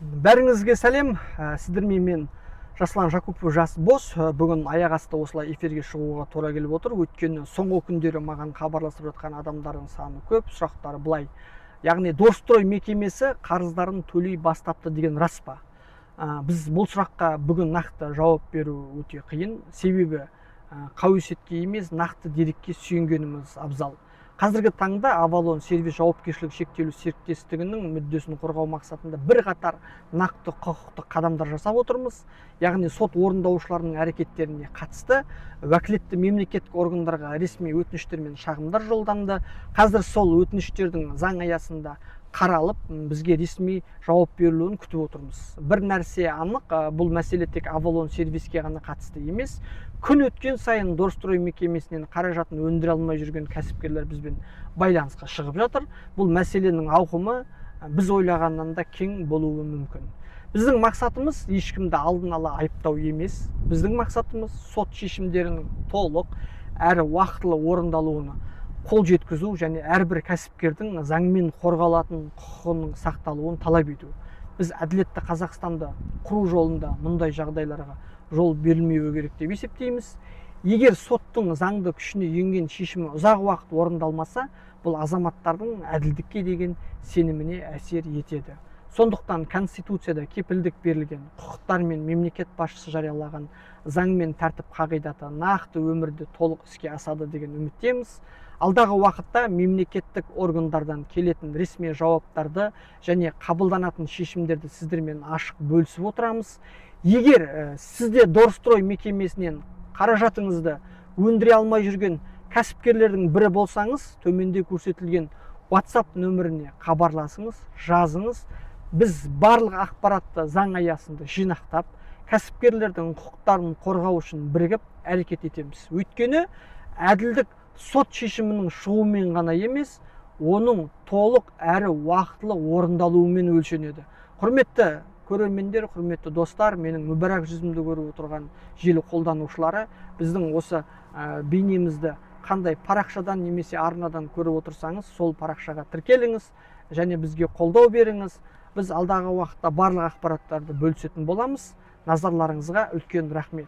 Бәріңізге сәлем. Сіздермен мен Жасұлан Жакупов жас бос. Бүгін аяқ асты осылай эфирге шығуға тура келіп отыр. Өйткені соңғы күндері маған хабарласып жатқан адамдардың саны көп. Сұрақтары былай. Яғни Дорстрой мекемесі қарыздарын төлей бастапты деген рас па? Біз бұл сұраққа бүгін нақты жауап беру өте қиын. Себебі қауесетке емес, нақты дерекке сүйенгеніміз абзал. Қазіргі таңда Avalon сервис жауапкершілігі шектеулі серіктестігінің мүддесін қорғау мақсатында бірқатар нақты құқықтық қадамдар жасап отырмыз. Яғни сот орындаушыларының әрекеттеріне қатысты уәкілетті мемлекеттік органдарға ресми өтініштер мен шағымдар жолданды. Қазір сол өтініштердің заң аясында қаралып, бізге ресми жауап берілуін күтіп отырмыз. Бір нәрсе анық, бұл мәселе тек Avalon сервиске ғана қатысты емес. Күн өткен сайын Дорстрой мекемесінен қаражатын өндіре алмай жүрген кәсіпкерлер бізбен байланысқа шығып жатыр. Бұл мәселенің ауқымы біз ойлағаннан да кең болуы мүмкін. Біздің мақсатымыз ешкімді алдын ала айыптау емес. Біздің мақсатымыз сот шешімдерінің толық әрі уақытылы орындалуына қол жеткізу және әрбір кәсіпкердің заңмен қорғалатын құқығының сақталуын талап ету. Біз әділетті Қазақстанды құру жолында мұндай жағдайларға жол берілмеуі керек деп есептейміз. Егер соттың заңды күшіне енген шешімі ұзақ уақыт орындалмаса, бұл азаматтардың әділдікке деген сеніміне әсер етеді. Сондықтан Конституцияда кепілдік берілген құқықтар мен мемлекет басшысы жариялаған заң мен тәртіп қағидаты нақты өмірде толық іске асады деген үміттеміз. Алдағы уақытта мемлекеттік органдардан келетін ресми жауаптарды және қабылданатын шешімдерді сіздермен ашық бөлісіп отырамыз. Егер сізде Дорстрой мекемесінен қаражатыңызды өндіре алмай жүрген кәсіпкерлердің бірі болсаңыз, төменде көрсетілген WhatsApp нөміріне хабарласыңыз, жазыңыз. Біз барлық ақпаратты заң аясында жинақтап, кәсіпкерлердің құқықтарын қорғау үшін бірігіп әрекет етеміз. Өйткені әділдік сот шешімінің шығуымен ғана емес, оның толық әрі уақытылы орындалуымен өлшенеді. Құрметті көрермендер, құрметті достар, менің мүбәрак жүзімді көріп отырған желі қолданушылары, біздің осы бейнемізді қандай парақшадан немесе арнадан көріп отырсаңыз, сол парақшаға тіркеліңіз және бізге қолдау беріңіз. Біз алдағы уақытта барлық ақпараттарды бөлісетін боламыз. Назарларыңызға үлкен рахмет.